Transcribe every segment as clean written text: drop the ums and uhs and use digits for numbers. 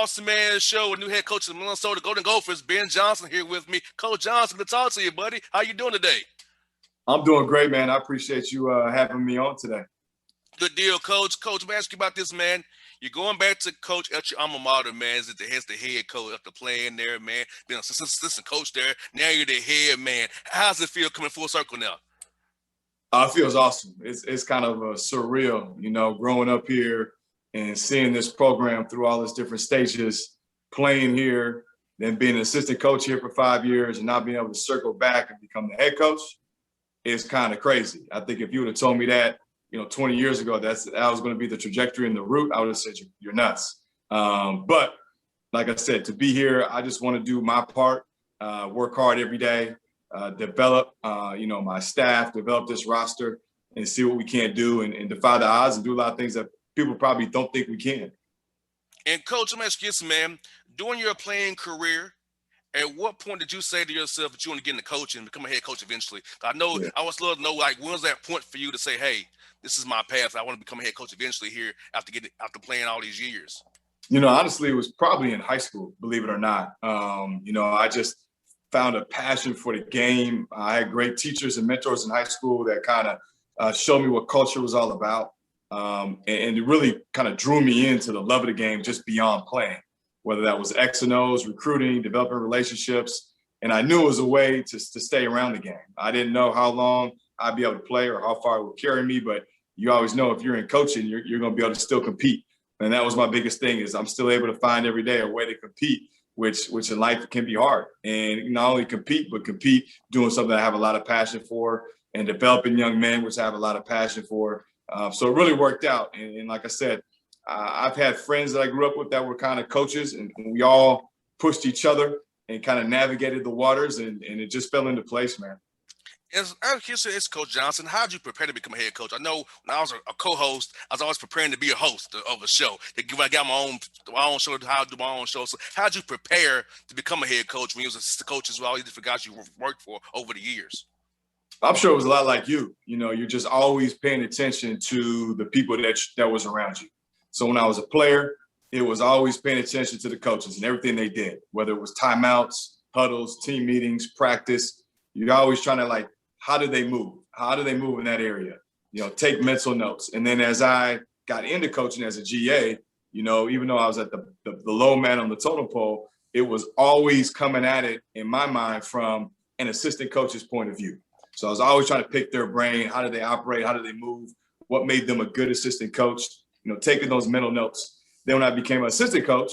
Bossman show with new head coach of the Minnesota Golden Gophers, Ben Johnson, here with me. Coach Johnson, good to talk to you, buddy. How you doing today? I'm doing great, man. I appreciate you having me on today. Good deal, Coach. Coach, I'm going to ask you about this, man. You're going back to coach at your alma mater, man. As the head coach after playing there, man. Being an assistant coach there. Now you're the head, man. How's it feel coming full circle now? It feels awesome. It's kind of surreal, growing up here and seeing this program through all its different stages, playing here, then being an assistant coach here for 5 years and not being able to circle back and become the head coach is kind of crazy. I think if you would have told me that, 20 years ago, that was going to be the trajectory and the route, I would have said, you're nuts. But like I said, to be here, I just want to do my part, work hard every day, develop, my staff, develop this roster and see what we can do and defy the odds and do a lot of things that people probably don't think we can. And Coach, I'm going to ask you this, man. During your playing career, at what point did you say to yourself that you want to get into coaching and become a head coach eventually? I know I always love to know, when was that point for you to say, hey, this is my path. I want to become a head coach eventually here after playing all these years? Honestly, it was probably in high school, believe it or not. I just found a passion for the game. I had great teachers and mentors in high school that kind of showed me what culture was all about. And it really kind of drew me into the love of the game just beyond playing, whether that was X and O's, recruiting, developing relationships. And I knew it was a way to stay around the game. I didn't know how long I'd be able to play or how far it would carry me, but you always know if you're in coaching, you're going to be able to still compete. And that was my biggest thing is I'm still able to find every day a way to compete, which in life can be hard. And not only compete, but compete doing something I have a lot of passion for and developing young men, which I have a lot of passion for. So it really worked out. And like I said, I've had friends that I grew up with that were kind of coaches, and we all pushed each other and kind of navigated the waters, and it just fell into place, man. It's Coach Johnson. How did you prepare to become a head coach? I know when I was a co-host, I was always preparing to be a host of a show. I got my own show, how to do my own show. So how did you prepare to become a head coach when you was assistant coaches with all these different guys you worked for over the years? I'm sure it was a lot like you. You're just always paying attention to the people that was around you. So when I was a player, it was always paying attention to the coaches and everything they did, whether it was timeouts, huddles, team meetings, practice. You're always trying to how do they move? How do they move in that area? Take mental notes. And then as I got into coaching as a GA, even though I was at the low man on the totem pole, it was always coming at it in my mind from an assistant coach's point of view. So I was always trying to pick their brain. How do they operate? How do they move? What made them a good assistant coach? Taking those mental notes. Then when I became an assistant coach,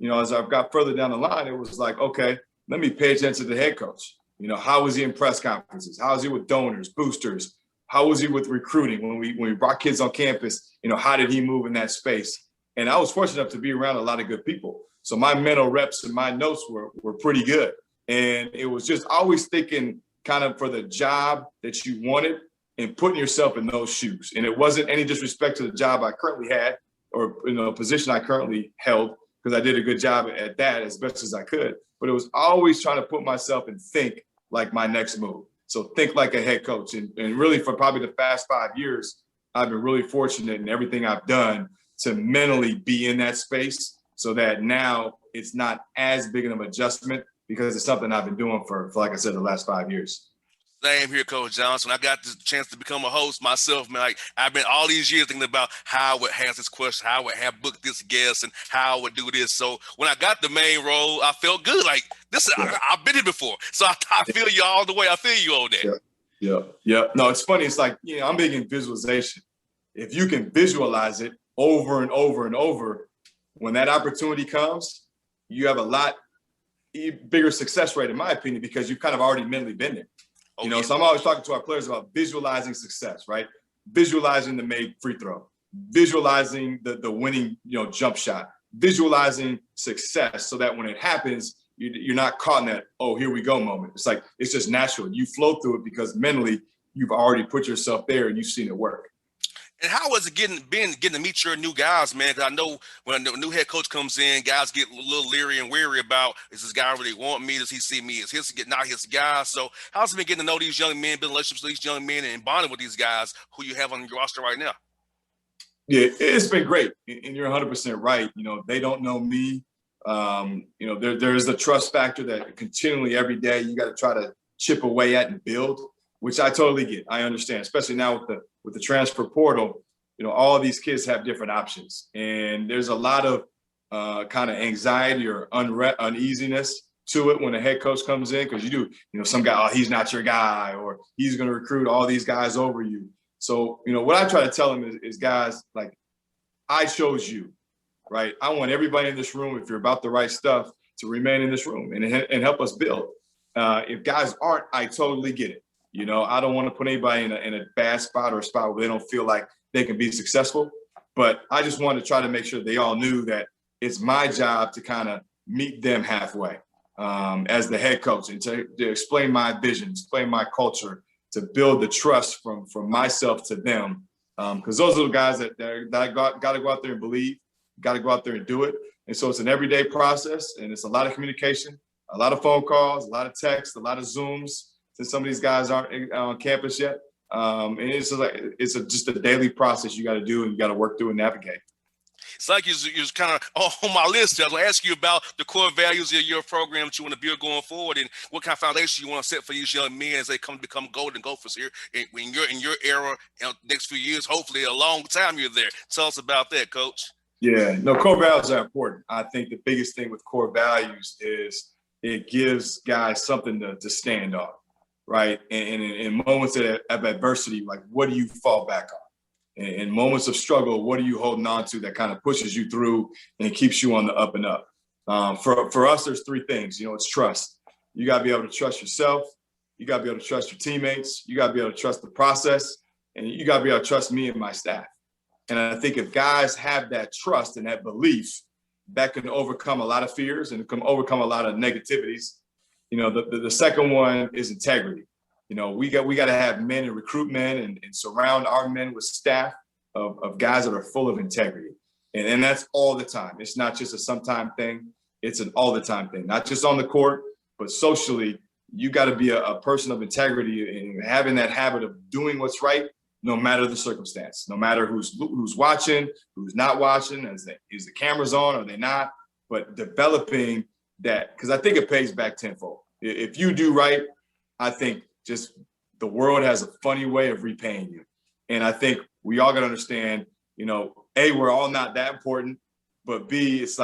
as I got further down the line, it was like, okay, let me pay attention to the head coach. How was he in press conferences? How was he with donors, boosters? How was he with recruiting? When we brought kids on campus, how did he move in that space? And I was fortunate enough to be around a lot of good people. So my mental reps and my notes were pretty good. And it was just always thinking kind of for the job that you wanted and putting yourself in those shoes. And it wasn't any disrespect to the job I currently had or position I currently held, because I did a good job at that as best as I could. But it was always trying to put myself and think like my next move. So think like a head coach. And really for probably the past 5 years, I've been really fortunate in everything I've done to mentally be in that space so that now it's not as big of an adjustment because it's something I've been doing for like I said, the last 5 years. Same here, Coach Johnson. I got the chance to become a host myself, man. I've been all these years thinking about how I would ask this question, how I would have booked this guest, and how I would do this. So when I got the main role, I felt good. I've been here before. So I feel you all the way. I feel you on that. Yeah. No, it's funny. It's like, I'm big in visualization. If you can visualize it over and over and over, when that opportunity comes, you have a lot bigger success rate, in my opinion, because you've kind of already mentally been there. So I'm always talking to our players about visualizing success, right? Visualizing the made free throw, visualizing the winning, jump shot, visualizing success so that when it happens, you're not caught in that, oh, here we go moment. It's like, it's just natural. You flow through it because mentally you've already put yourself there and you've seen it work. And how was it getting to meet your new guys, man? Because I know when a new head coach comes in, guys get a little leery and weary about, is this guy really want me? Does he see me as not his guy? So how's it been getting to know these young men, building relationships with these young men and bonding with these guys who you have on your roster right now? Yeah, it's been great. And you're 100% right. They don't know me. There's the trust factor that continually every day you got to try to chip away at and build, which I totally get. I understand, especially now with the transfer portal. All of these kids have different options, and there's a lot of kind of anxiety or uneasiness to it when a head coach comes in, because some guy, oh, he's not your guy, or he's going to recruit all these guys over you. So, what I try to tell them is guys, like, I chose you, right? I want everybody in this room, if you're about the right stuff, to remain in this room and help us build. If guys aren't, I totally get it. I don't want to put anybody in a bad spot or a spot where they don't feel like they can be successful. But I just wanted to try to make sure they all knew that it's my job to kind of meet them halfway as the head coach, and to explain my vision, explain my culture, to build the trust from myself to them. Because those are the guys that I got to go out there and believe, got to go out there and do it. And so it's an everyday process, and it's a lot of communication, a lot of phone calls, a lot of texts, a lot of Zooms, since some of these guys aren't on campus yet. And it's just a daily process you got to do, and you got to work through and navigate. It's like you're kind of on my list. I was going to ask you about the core values of your program that you want to build going forward, and what kind of foundation you want to set for these young men as they come to become golden gophers here in your era, next few years, hopefully a long time you're there. Tell us about that, Coach. Yeah, no, core values are important. I think the biggest thing with core values is it gives guys something to stand on, right? And in moments of adversity, like, what do you fall back on? In moments of struggle, what are you holding on to that kind of pushes you through and keeps you on the up and up? For us, there's three things. It's trust. You got to be able to trust yourself. You got to be able to trust your teammates. You got to be able to trust the process. And you got to be able to trust me and my staff. And I think if guys have that trust and that belief, that can overcome a lot of fears and can overcome a lot of negativities. The second one is integrity. We got to have men and recruit men and surround our men with staff of guys that are full of integrity. And that's all the time. It's not just a sometime thing. It's an all the time thing, not just on the court, but socially. You got to be a person of integrity and having that habit of doing what's right, no matter the circumstance, no matter who's watching, who's not watching, is the cameras on, or are they not? But developing that, because I think it pays back tenfold. If you do right, I think just the world has a funny way of repaying you. And I think we all got to understand, A, we're all not that important, but B, it's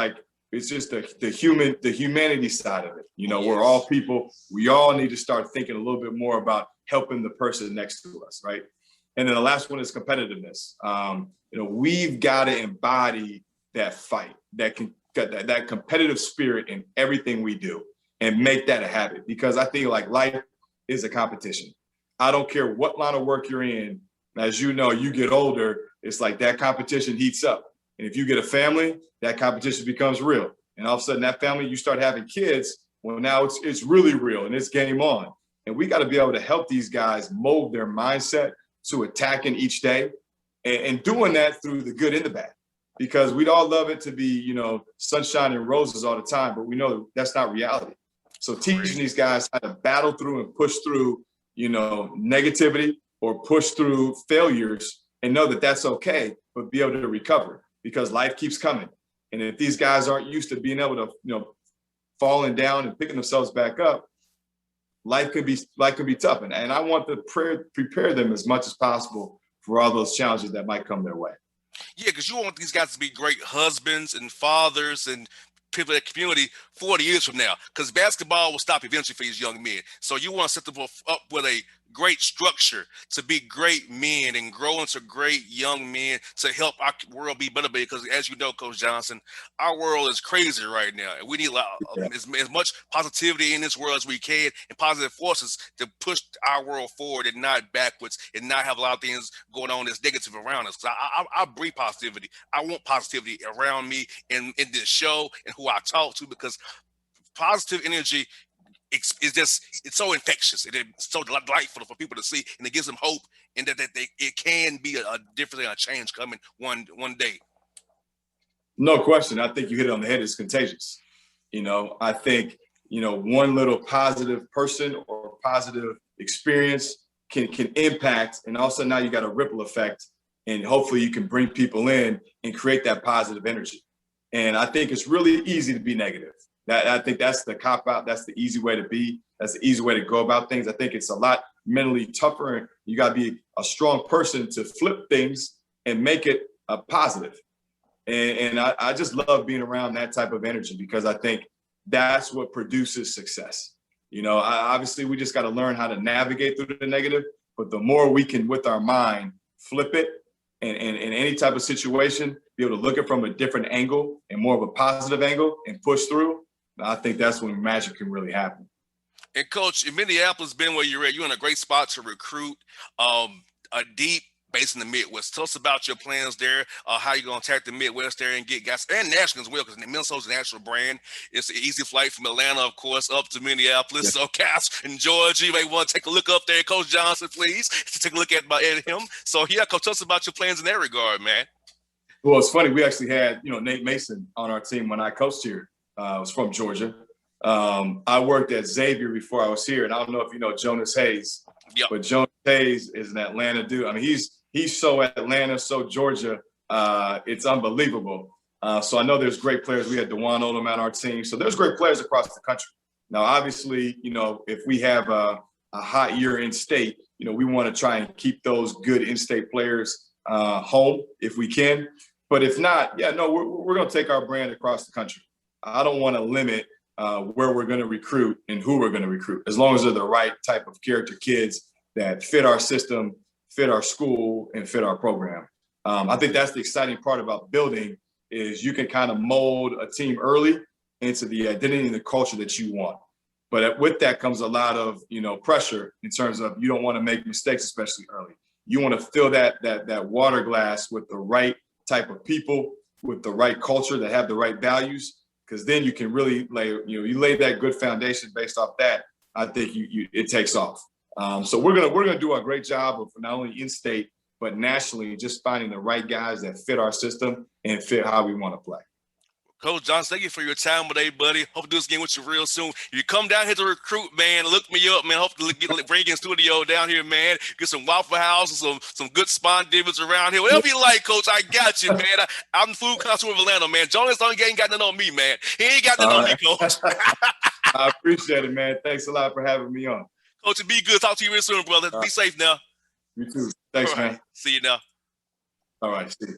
just the humanity side of it. We're all people. We all need to start thinking a little bit more about helping the person next to us, right? And then the last one is competitiveness. We've got to embody that fight, that competitive spirit in everything we do, and make that a habit, because I think life is a competition. I don't care what line of work you're in. As you know, you get older, it's like that competition heats up. And if you get a family, that competition becomes real. And all of a sudden that family, you start having kids. Well, now it's really real and it's game on. And we got to be able to help these guys mold their mindset to attacking each day, and doing that through the good and the bad, because we'd all love it to be, sunshine and roses all the time, but we know that's not reality. So teaching these guys how to battle through and push through, negativity or push through failures, and know that that's okay, but be able to recover, because life keeps coming. And if these guys aren't used to being able to, falling down and picking themselves back up, life can be tough. And I want to prepare them as much as possible for all those challenges that might come their way. Yeah, because you want these guys to be great husbands and fathers and people in the community 40 years from now, because basketball will stop eventually for these young men. So you want to set them up with a great structure to be great men and grow into great young men to help our world be better. Because as you know, Coach Johnson, our world is crazy right now, and we need as much positivity in this world as we can, and positive forces to push our world forward and not backwards, and not have a lot of things going on that's negative around us. Because I breathe positivity. I want positivity around me in this show and who I talk to, because positive energy, it's so infectious and it's so delightful for people to see, and it gives them hope, and that it can be a different a change coming one day. No question. I think you hit it on the head. It's contagious. I think, one little positive person or positive experience can impact, and also now you got a ripple effect, and hopefully you can bring people in and create that positive energy. And I think it's really easy to be negative. I think that's the cop out. That's the easy way to be. That's the easy way to go about things. I think it's a lot mentally tougher, and you got to be a strong person to flip things and make it a positive. And I just love being around that type of energy, because I think that's what produces success. Obviously we just got to learn how to navigate through the negative, but the more we can, with our mind, flip it and in any type of situation, be able to look at it from a different angle and more of a positive angle and push through, I think that's when magic can really happen. And Coach, in Minneapolis, being where you're at, you're in a great spot to recruit a deep base in the Midwest. Tell us about your plans there, how you're going to attack the Midwest there and get guys, and national as well, because Minnesota's a national brand. It's an easy flight from Atlanta, of course, up to Minneapolis. Yeah. So guys in Georgia, you may want to take a look up there. Coach Johnson, please, to take a look at him. So yeah, Coach, tell us about your plans in that regard, man. Well, it's funny. We actually had, Nate Mason on our team when I coached here. I was from Georgia. I worked at Xavier before I was here, and I don't know if you know Jonas Hayes, yep. But Jonas Hayes is an Atlanta dude. I mean, he's so Atlanta, so Georgia. It's unbelievable. So I know there's great players. We had DeJuan Odom on our team. So there's great players across the country. Now, obviously, if we have a hot year in state, we want to try and keep those good in-state players home if we can. But if not, we're going to take our brand across the country. I don't want to limit where we're going to recruit and who we're going to recruit, as long as they're the right type of character kids that fit our system, fit our school, and fit our program. I think that's the exciting part about building, is you can kind of mold a team early into the identity and the culture that you want. But with that comes a lot of, pressure in terms of you don't want to make mistakes, especially early. You want to fill that water glass with the right type of people, with the right culture that have the right values, because then you can really lay that good foundation based off that. I think it takes off. So we're gonna do a great job of not only in state but nationally, just finding the right guys that fit our system and fit how we want to play. Coach Johnson, thank you for your time today, buddy. Hope to do this again with you real soon. If you come down here to recruit, man, look me up, man. Hope to bring in studio down here, man. Get some Waffle House and some good spawn divots around here. Whatever you like, Coach, I got you, man. I'm the food connoisseur of Atlanta, man. Jonas ain't got nothing on me, man. He ain't got nothing on me, Coach. I appreciate it, man. Thanks a lot for having me on. Coach, be good. Talk to you real soon, brother. Be safe now. You too. Thanks, man. See you now. All right, see you.